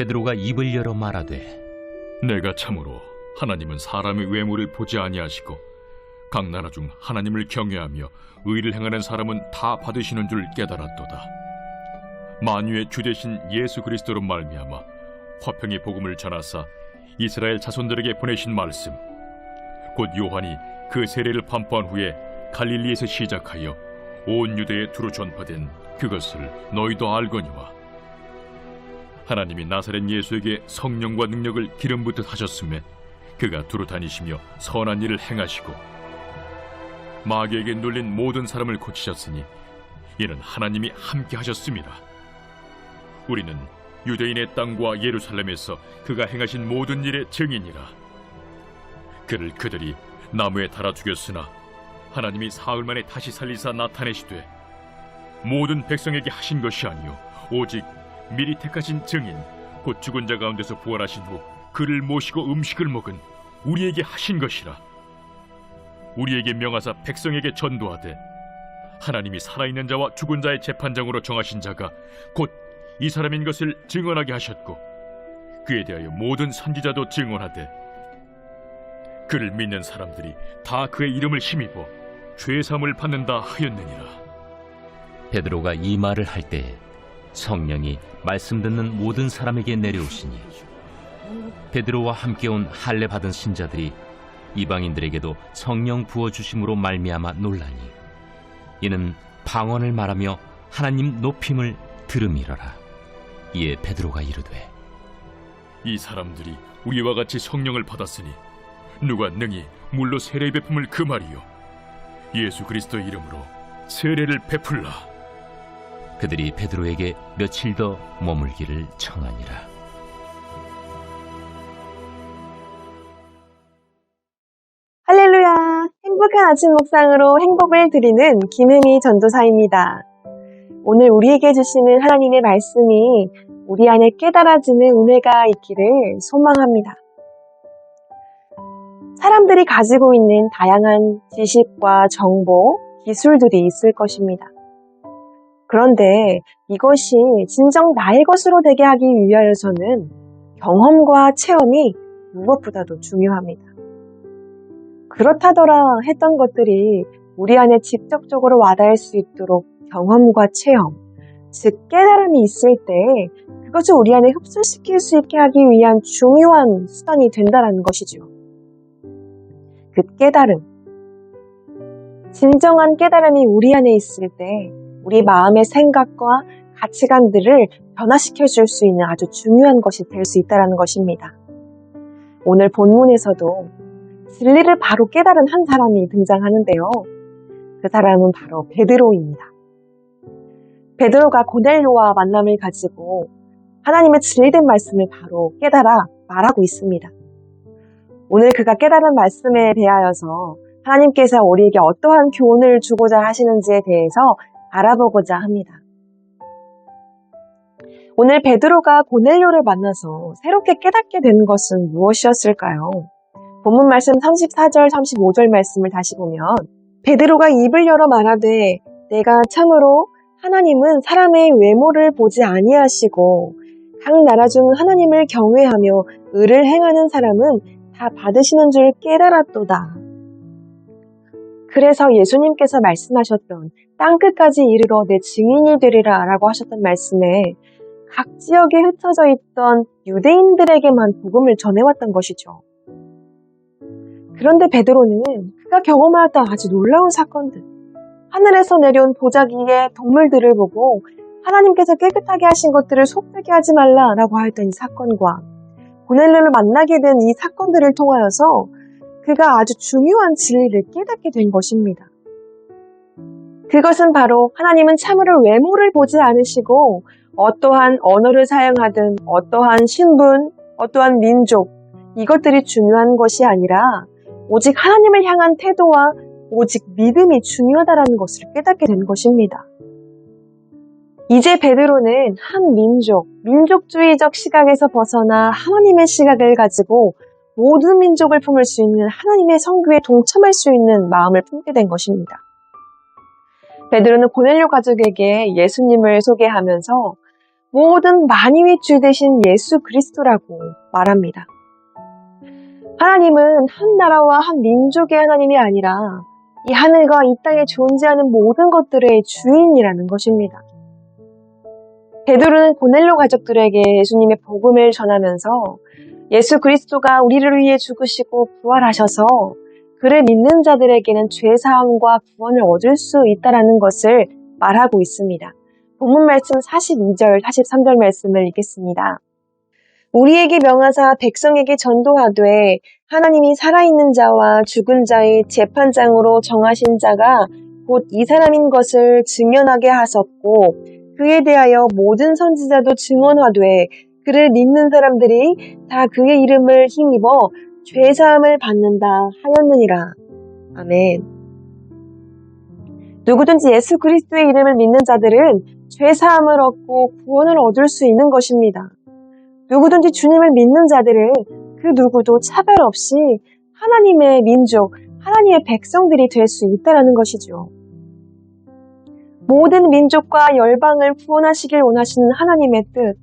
베드로가 입을 열어 말하되 내가 참으로 하나님은 사람의 외모를 보지 아니하시고 각 나라 중 하나님을 경외하며 의를 행하는 사람은 다 받으시는 줄 깨달았도다. 만유의 주 되신 예수 그리스도로 말미암아 화평의 복음을 전하사 이스라엘 자손들에게 보내신 말씀, 곧 요한이 그 세례를 판포한 후에 갈릴리에서 시작하여 온 유대에 두루 전파된 그것을 너희도 알거니와, 하나님이 나사렛 예수에게 성령과 능력을 기름 붓듯 하셨음에 그가 두루 다니시며 선한 일을 행하시고 마귀에게 눌린 모든 사람을 고치셨으니 이는 하나님이 함께 하셨습니다. 우리는 유대인의 땅과 예루살렘에서 그가 행하신 모든 일의 증인이라. 그를 그들이 나무에 달아 죽였으나 하나님이 사흘 만에 다시 살리사 나타내시되 모든 백성에게 하신 것이 아니요 오직 미리 택하신 증인 곧 죽은 자 가운데서 부활하신 후 그를 모시고 음식을 먹은 우리에게 하신 것이라. 우리에게 명하사 백성에게 전도하되 하나님이 살아있는 자와 죽은 자의 재판장으로 정하신 자가 곧 이 사람인 것을 증언하게 하셨고, 그에 대하여 모든 선지자도 증언하되 그를 믿는 사람들이 다 그의 이름을 힘입어 죄사함을 받는다 하였느니라. 베드로가 이 말을 할 때에 성령이 말씀 듣는 모든 사람에게 내려오시니 베드로와 함께 온 할례 받은 신자들이 이방인들에게도 성령 부어주심으로 말미암아 놀라니 이는 방언을 말하며 하나님 높임을 들음이러라. 이에 베드로가 이르되 이 사람들이 우리와 같이 성령을 받았으니 누가 능히 물로 세례 베품을 금하리요 예수 그리스도의 이름으로 세례를 베풀라. 그들이 베드로에게 며칠 더 머물기를 청하니라. 할렐루야! 행복한 아침 묵상으로 행복을 드리는 김혜미 전도사입니다. 오늘 우리에게 주시는 하나님의 말씀이 우리 안에 깨달아지는 은혜가 있기를 소망합니다. 사람들이 가지고 있는 다양한 지식과 정보, 기술들이 있을 것입니다. 그런데 이것이 진정 나의 것으로 되게 하기 위하여서는 경험과 체험이 무엇보다도 중요합니다. 그렇다더라 했던 것들이 우리 안에 직접적으로 와닿을 수 있도록 경험과 체험, 즉 깨달음이 있을 때 그것을 우리 안에 흡수시킬 수 있게 하기 위한 중요한 수단이 된다는 것이죠. 그 깨달음, 진정한 깨달음이 우리 안에 있을 때 우리 마음의 생각과 가치관들을 변화시켜줄 수 있는 아주 중요한 것이 될 수 있다는 것입니다. 오늘 본문에서도 진리를 바로 깨달은 한 사람이 등장하는데요. 그 사람은 바로 베드로입니다. 베드로가 고넬료와 만남을 가지고 하나님의 진리된 말씀을 바로 깨달아 말하고 있습니다. 오늘 그가 깨달은 말씀에 대하여서 하나님께서 우리에게 어떠한 교훈을 주고자 하시는지에 대해서 알아보고자 합니다. 오늘 베드로가 고넬료를 만나서 새롭게 깨닫게 된 것은 무엇이었을까요? 본문 말씀 34절, 35절 말씀을 다시 보면 베드로가 입을 열어 말하되 내가 참으로 하나님은 사람의 외모를 보지 아니하시고 각 나라 중 하나님을 경외하며 의를 행하는 사람은 다 받으시는 줄 깨달았도다. 그래서 예수님께서 말씀하셨던 땅끝까지 이르러 내 증인이 되리라 라고 하셨던 말씀에 각 지역에 흩어져 있던 유대인들에게만 복음을 전해왔던 것이죠. 그런데 베드로는 그가 경험하였던 아주 놀라운 사건들, 하늘에서 내려온 보자기의 동물들을 보고 하나님께서 깨끗하게 하신 것들을 속되게 하지 말라라고 하였던 이 사건과 고넬료를 만나게 된 이 사건들을 통하여서 그가 아주 중요한 진리를 깨닫게 된 것입니다. 그것은 바로 하나님은 참으로 외모를 보지 않으시고 어떠한 언어를 사용하든 어떠한 신분, 어떠한 민족, 이것들이 중요한 것이 아니라 오직 하나님을 향한 태도와 오직 믿음이 중요하다는 것을 깨닫게 된 것입니다. 이제 베드로는 한 민족주의적 시각에서 벗어나 하나님의 시각을 가지고 모든 민족을 품을 수 있는 하나님의 선교에 동참할 수 있는 마음을 품게 된 것입니다. 베드로는 고넬료 가족에게 예수님을 소개하면서 모든 만유의 주 되신 예수 그리스도라고 말합니다. 하나님은 한 나라와 한 민족의 하나님이 아니라 이 하늘과 이 땅에 존재하는 모든 것들의 주인이라는 것입니다. 베드로는 고넬료 가족들에게 예수님의 복음을 전하면서 예수 그리스도가 우리를 위해 죽으시고 부활하셔서 그를 믿는 자들에게는 죄사함과 구원을 얻을 수 있다는 것을 말하고 있습니다. 본문 말씀 42절, 43절 말씀을 읽겠습니다. 우리에게 명하사 백성에게 전도하되 하나님이 살아있는 자와 죽은 자의 재판장으로 정하신 자가 곧 이 사람인 것을 증언하게 하셨고 그에 대하여 모든 선지자도 증언하되 그를 믿는 사람들이 다 그의 이름을 힘입어 죄사함을 받는다 하였느니라. 아멘. 누구든지 예수 그리스도의 이름을 믿는 자들은 죄사함을 얻고 구원을 얻을 수 있는 것입니다. 누구든지 주님을 믿는 자들은 그 누구도 차별 없이 하나님의 민족, 하나님의 백성들이 될 수 있다는 것이죠. 모든 민족과 열방을 구원하시길 원하시는 하나님의 뜻,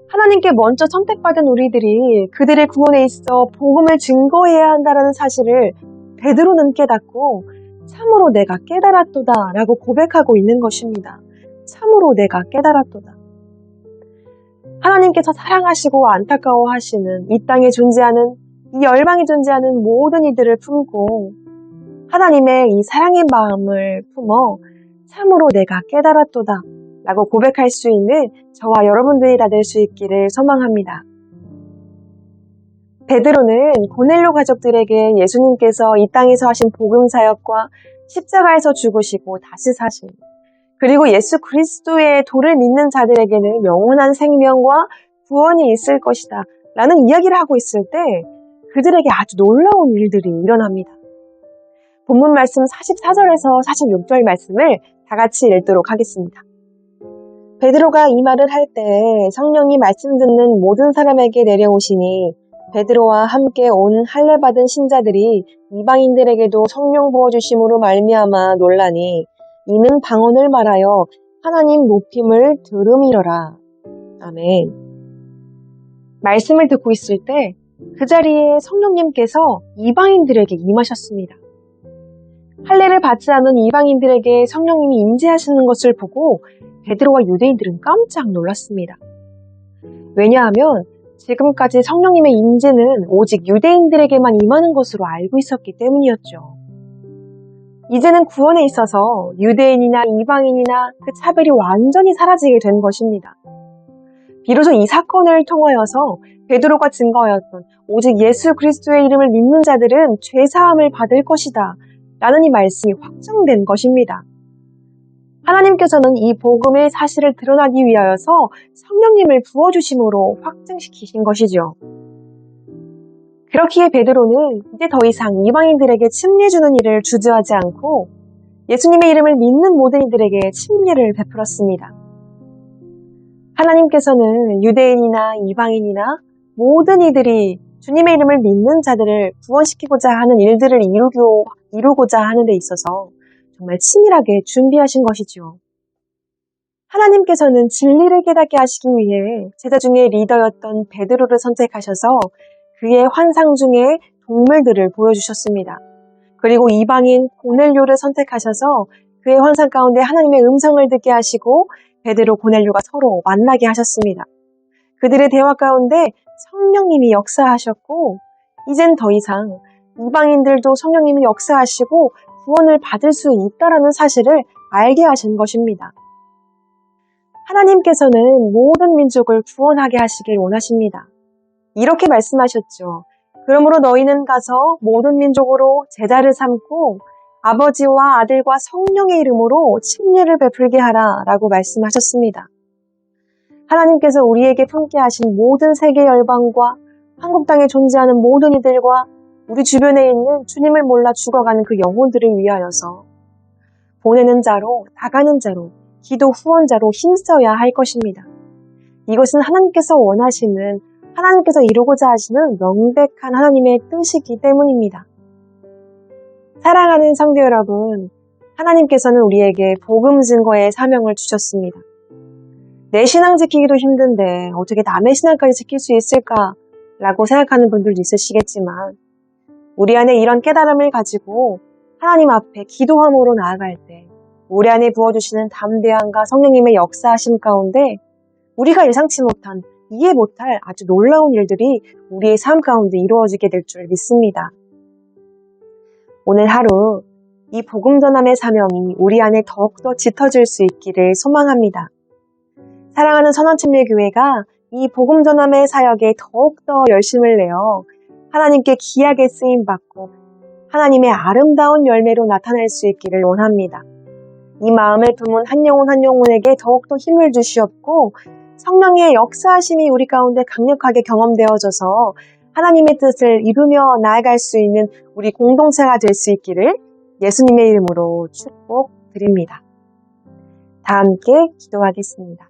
하나님께 먼저 선택받은 우리들이 그들의 구원에 있어 복음을 증거해야 한다는 사실을 베드로는 깨닫고 참으로 내가 깨달았도다 라고 고백하고 있는 것입니다. 참으로 내가 깨달았도다. 하나님께서 사랑하시고 안타까워하시는 이 땅에 존재하는, 이 열방에 존재하는 모든 이들을 품고 하나님의 이 사랑의 마음을 품어 참으로 내가 깨달았도다 라고 고백할 수 있는 저와 여러분들이 다 될 수 있기를 소망합니다. 베드로는 고넬료 가족들에게 예수님께서 이 땅에서 하신 복음 사역과 십자가에서 죽으시고 다시 사신, 그리고 예수 그리스도의 도를 믿는 자들에게는 영원한 생명과 구원이 있을 것이다 라는 이야기를 하고 있을 때 그들에게 아주 놀라운 일들이 일어납니다. 본문 말씀 44절에서 46절 말씀을 다 같이 읽도록 하겠습니다. 베드로가 이 말을 할 때 성령이 말씀 듣는 모든 사람에게 내려오시니 베드로와 함께 온 할례 받은 신자들이 이방인들에게도 성령 부어주심으로 말미암아 놀라니 이는 방언을 말하여 하나님 높임을 들음이러라. 아멘. 말씀을 듣고 있을 때 그 자리에 성령님께서 이방인들에게 임하셨습니다. 할례를 받지 않은 이방인들에게 성령님이 임재하시는 것을 보고 베드로와 유대인들은 깜짝 놀랐습니다. 왜냐하면 지금까지 성령님의 임재는 오직 유대인들에게만 임하는 것으로 알고 있었기 때문이었죠. 이제는 구원에 있어서 유대인이나 이방인이나 그 차별이 완전히 사라지게 된 것입니다. 비로소 이 사건을 통하여서 베드로가 증거하였던 오직 예수 그리스도의 이름을 믿는 자들은 죄사함을 받을 것이다 라는 이 말씀이 확정된 것입니다. 하나님께서는 이 복음의 사실을 드러나기 위하여서 성령님을 부어주심으로 확증시키신 것이죠. 그렇기에 베드로는 이제 더 이상 이방인들에게 침례 주는 일을 주저하지 않고 예수님의 이름을 믿는 모든 이들에게 침례를 베풀었습니다. 하나님께서는 유대인이나 이방인이나 모든 이들이 주님의 이름을 믿는 자들을 구원시키고자 하는 일들을 이루고자 하는 데 있어서 정말 치밀하게 준비하신 것이죠. 하나님께서는 진리를 깨닫게 하시기 위해 제자 중에 리더였던 베드로를 선택하셔서 그의 환상 중에 동물들을 보여주셨습니다. 그리고 이방인 고넬료를 선택하셔서 그의 환상 가운데 하나님의 음성을 듣게 하시고 베드로, 고넬료가 서로 만나게 하셨습니다. 그들의 대화 가운데 성령님이 역사하셨고 이젠 더 이상 이방인들도 성령님이 역사하시고 구원을 받을 수 있다는 사실을 알게 하신 것입니다. 하나님께서는 모든 민족을 구원하게 하시길 원하십니다. 이렇게 말씀하셨죠. 그러므로 너희는 가서 모든 민족으로 제자를 삼고 아버지와 아들과 성령의 이름으로 침례를 베풀게 하라 라고 말씀하셨습니다. 하나님께서 우리에게 품게 하신 모든 세계 열방과 한국 땅에 존재하는 모든 이들과 우리 주변에 있는 주님을 몰라 죽어가는 그 영혼들을 위하여서 보내는 자로, 나가는 자로, 기도 후원자로 힘써야 할 것입니다. 이것은 하나님께서 원하시는, 하나님께서 이루고자 하시는 명백한 하나님의 뜻이기 때문입니다. 사랑하는 성도 여러분, 하나님께서는 우리에게 복음 증거의 사명을 주셨습니다. 내 신앙 지키기도 힘든데 어떻게 남의 신앙까지 지킬 수 있을까? 라고 생각하는 분들도 있으시겠지만 우리 안에 이런 깨달음을 가지고 하나님 앞에 기도함으로 나아갈 때 우리 안에 부어주시는 담대함과 성령님의 역사하심 가운데 우리가 예상치 못한, 이해 못할 아주 놀라운 일들이 우리의 삶 가운데 이루어지게 될 줄 믿습니다. 오늘 하루 이 복음 전함의 사명이 우리 안에 더욱더 짙어질 수 있기를 소망합니다. 사랑하는 선원침례교회가 이 복음 전함의 사역에 더욱더 열심을 내어 하나님께 귀하게 쓰임받고 하나님의 아름다운 열매로 나타날 수 있기를 원합니다. 이 마음을 품은 한 영혼 한 영혼에게 더욱더 힘을 주시옵고 성령의 역사하심이 우리 가운데 강력하게 경험되어져서 하나님의 뜻을 이루며 나아갈 수 있는 우리 공동체가 될 수 있기를 예수님의 이름으로 축복드립니다. 다 함께 기도하겠습니다.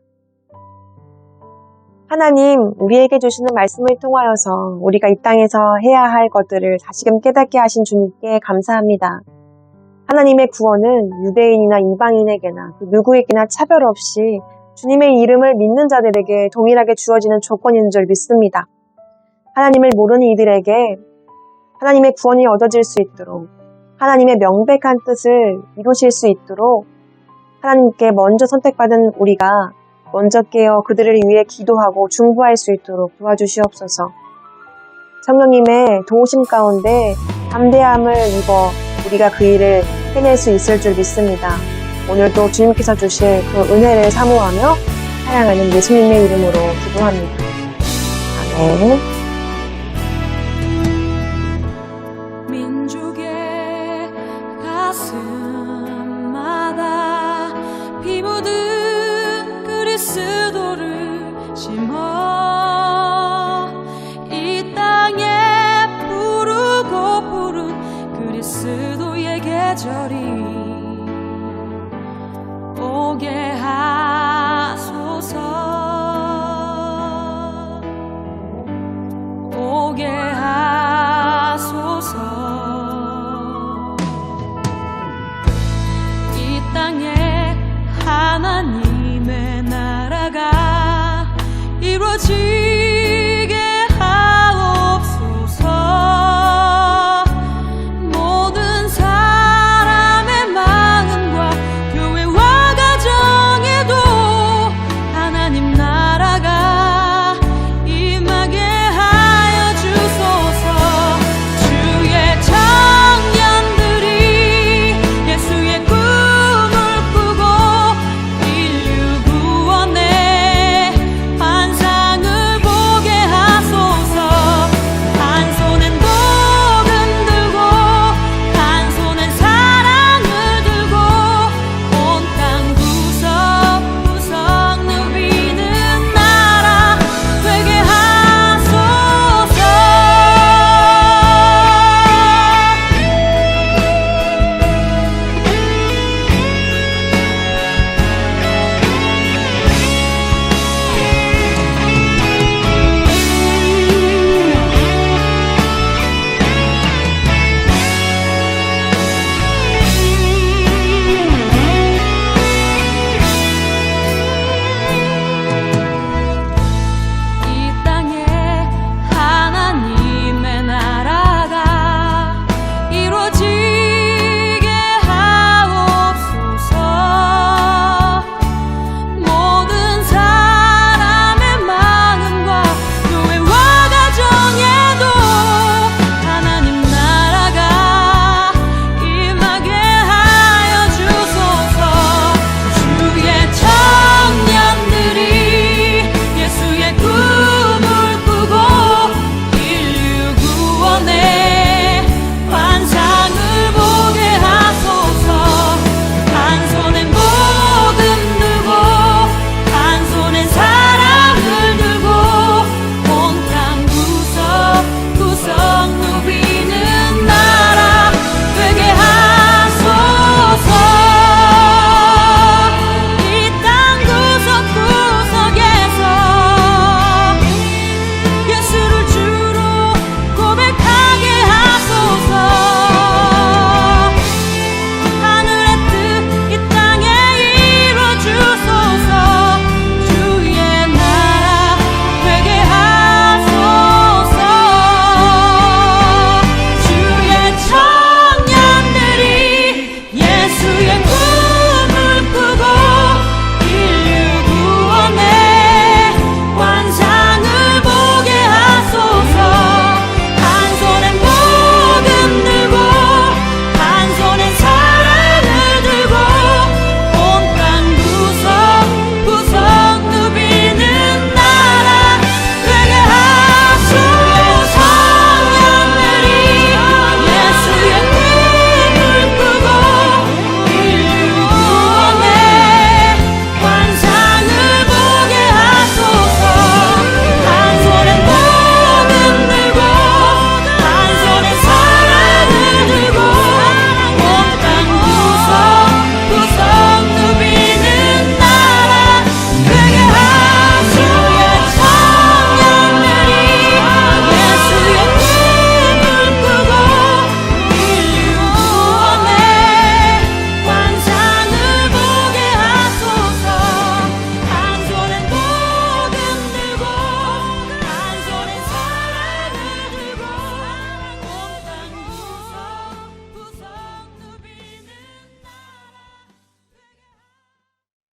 하나님, 우리에게 주시는 말씀을 통하여서 우리가 이 땅에서 해야 할 것들을 다시금 깨닫게 하신 주님께 감사합니다. 하나님의 구원은 유대인이나 이방인에게나 그 누구에게나 차별 없이 주님의 이름을 믿는 자들에게 동일하게 주어지는 조건인 줄 믿습니다. 하나님을 모르는 이들에게 하나님의 구원이 얻어질 수 있도록 하나님의 명백한 뜻을 이루실 수 있도록 하나님께 먼저 선택받은 우리가 먼저 깨어 그들을 위해 기도하고 중보할 수 있도록 도와주시옵소서. 성령님의 도우심 가운데 담대함을 입어 우리가 그 일을 해낼 수 있을 줄 믿습니다. 오늘도 주님께서 주실 그 은혜를 사모하며 사랑하는 예수님의 이름으로 기도합니다. 아멘.